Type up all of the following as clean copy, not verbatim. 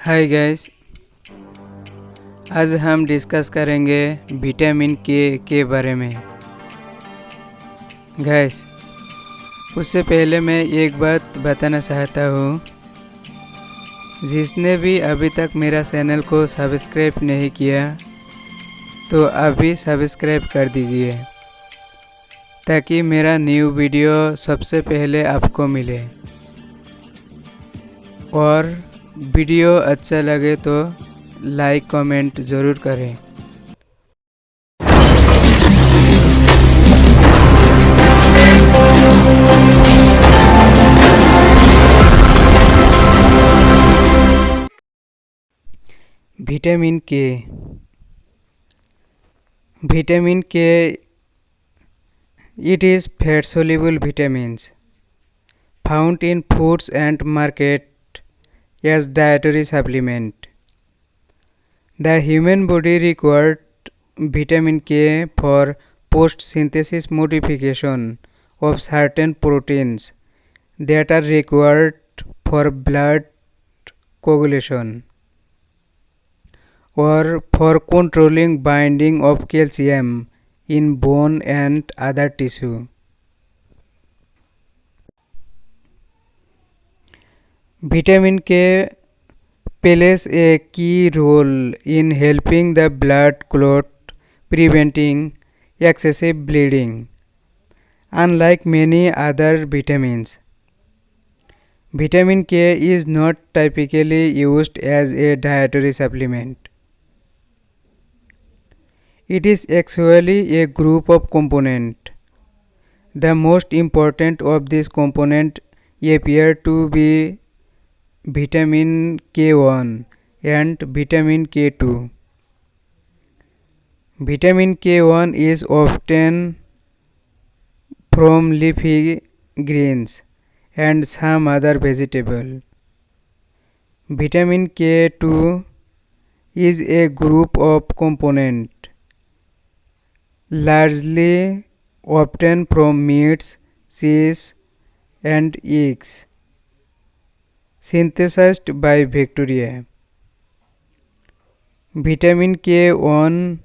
Hi guys, आज हम discuss करेंगे विटामिन के बारे में। गाइस, उससे पहले मैं एक बात बताना चाहता हूँ। जिसने भी अभी तक मेरा चैनल को सब्सक्राइब नहीं किया तो अभी सब्सक्राइब कर दीजिए ताकि मेरा न्यू वीडियो सबसे पहले आपको मिले। और वीडियो अच्छा लगे तो लाइक कमेंट ज़रूर करें। विटामिन के it is fat soluble vitamins found in foods and market as dietary supplement. The human body required vitamin K for post-synthesis modification of certain proteins that are required for blood coagulation or for controlling binding of calcium in bone and other tissue. Vitamin K plays a key role in helping the blood clot, preventing excessive bleeding. Unlike many other vitamins, vitamin K is not typically used as a dietary supplement. It is actually a group of components. The most important of these components appear to be vitamin K1 and vitamin K2. Vitamin K1 is often from leafy greens and some other vegetables. Vitamin K2 is a group of components largely obtained from meats, cheese, and eggs synthesized by bacteria. Vitamin K1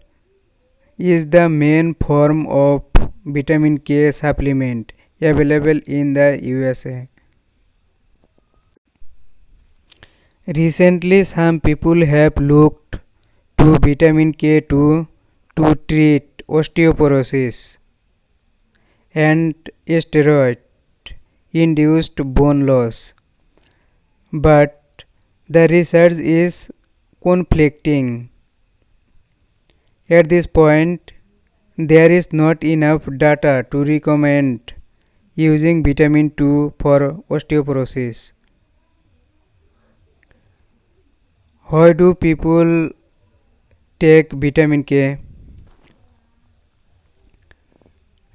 is the main form of vitamin K supplement available in the USA. Recently, some people have looked to vitamin K2 to treat osteoporosis and steroid-induced bone loss. But the research is conflicting. At this point, there is not enough data to recommend using vitamin 2 for osteoporosis. Why do people take vitamin K?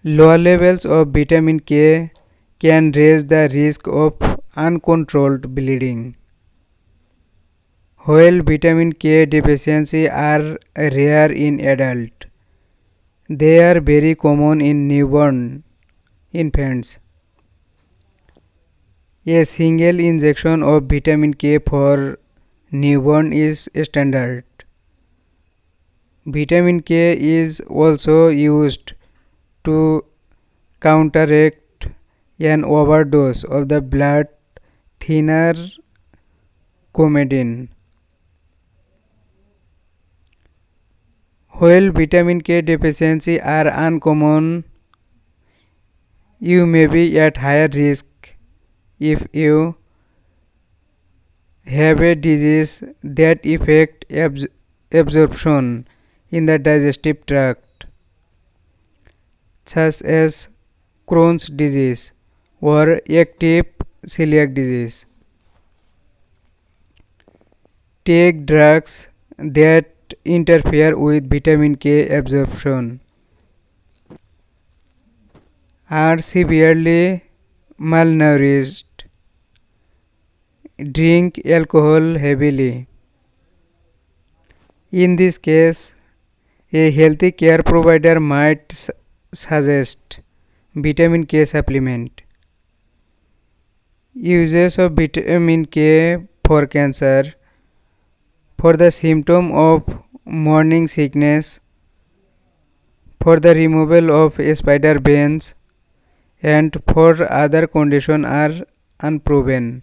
Low levels of vitamin K can raise the risk of uncontrolled bleeding. While vitamin K deficiency are rare in adults, they are very common in newborn infants. A single injection of vitamin K for newborn is standard. Vitamin K is also used to counteract an overdose of the blood thinner Coumadin. While vitamin K deficiency are uncommon, you may be at higher risk if you have a disease that affects absorption in the digestive tract, such as Crohn's disease or active celiac disease. Take drugs that interfere with vitamin K absorption, are severely malnourished, drink alcohol heavily. In this case, a healthy care provider might suggest vitamin K supplement. Uses of vitamin K for cancer. for the symptom of morning sickness, for the removal of spider veins, and for other conditions are unproven.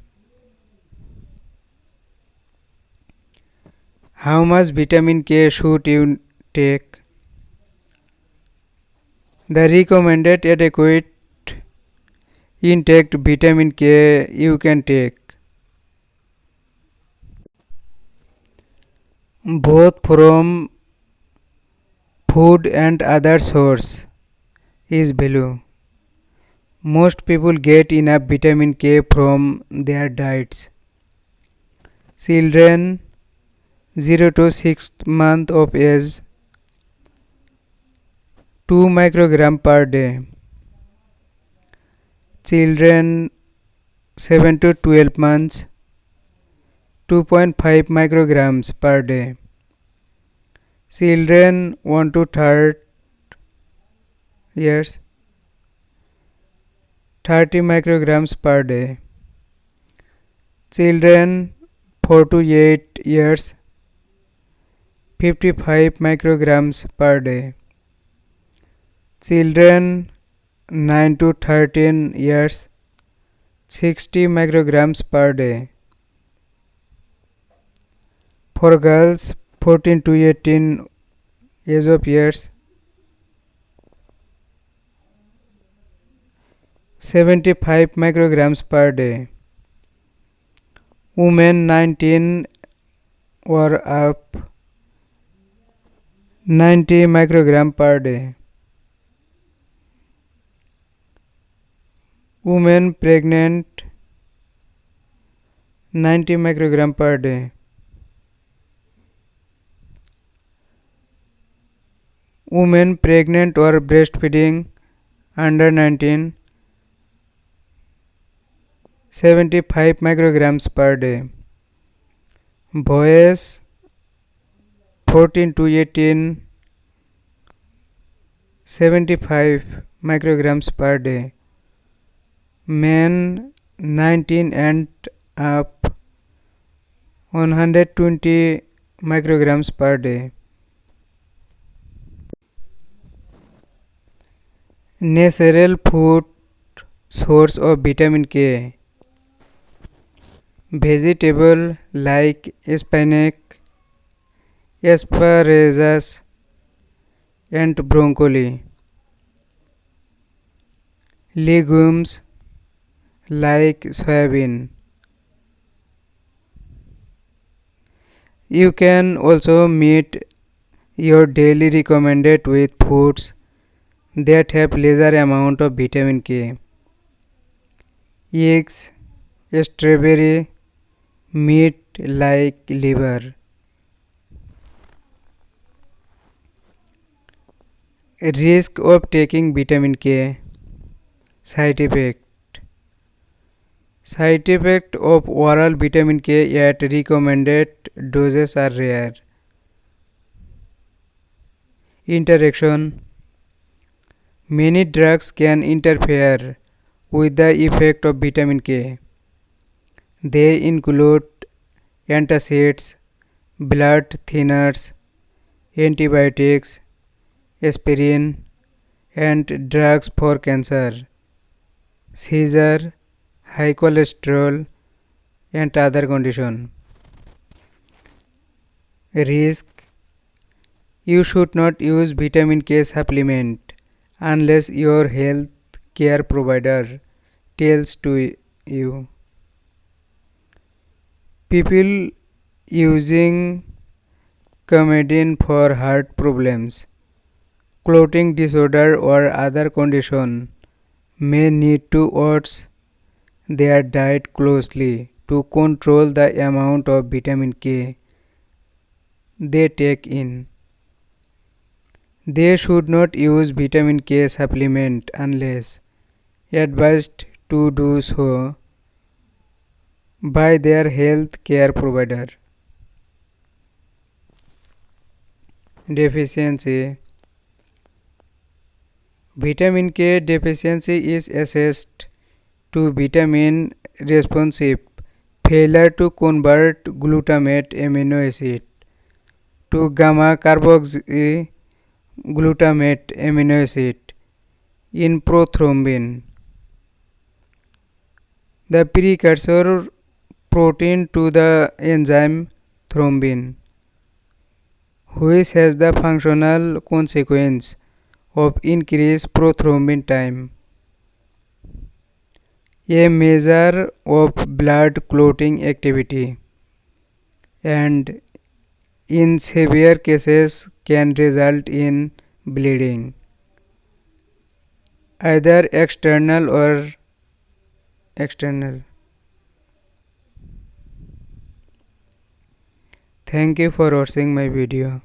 How much vitamin K should you take? The recommended adequate intake vitamin K you can take both from food and other source is below. Most people get enough vitamin K from their diets. Children 0 to 6 month of age 2 microgram per day. Children 7 to 12 months 2.5 micrograms per day. Children 1 to 3 years 30 micrograms per day. Children 4 to 8 years 55 micrograms per day. Children 9 to 13 years 60 micrograms per day. For girls 14 to 18 age of years 75 micrograms per day. Women 19 or up 90 microgram per day. Women pregnant 90 microgram per day. Women pregnant or breastfeeding under 19 75 micrograms per day. Boys 14 to 18 75 micrograms per day. Men 19 and up 120 micrograms per day. Natural food source of vitamin K. Vegetable like spinach, asparagus and broccoli. Legumes like soybean. You can also meet your daily recommended with foods that have lesser amount of vitamin K. Eggs, strawberry, meat like liver. Risk of taking vitamin K. Side effect. Side effect of oral vitamin K at recommended doses are rare. Interaction. Many drugs can interfere with the effect of vitamin K. They include antacids, blood thinners, antibiotics, aspirin, and drugs for cancer, seizure, high cholesterol, and other conditions. Risk. You should not use vitamin K supplement unless your health care provider tells to you. People using Coumadin for heart problems, clotting disorder or other condition may need to watch their diet closely to control the amount of vitamin K they take in. They should not use vitamin K supplement unless advised to do so by their health care provider. Deficiency. Vitamin K deficiency is assessed to vitamin responsive failure to convert glutamate amino acid to gamma carboxy glutamate amino acid in prothrombin, the precursor protein to the enzyme thrombin, which has the functional consequence of increased prothrombin time. A measure of blood clotting activity, and in severe cases can result in bleeding, either external or external. Thank you for watching my video.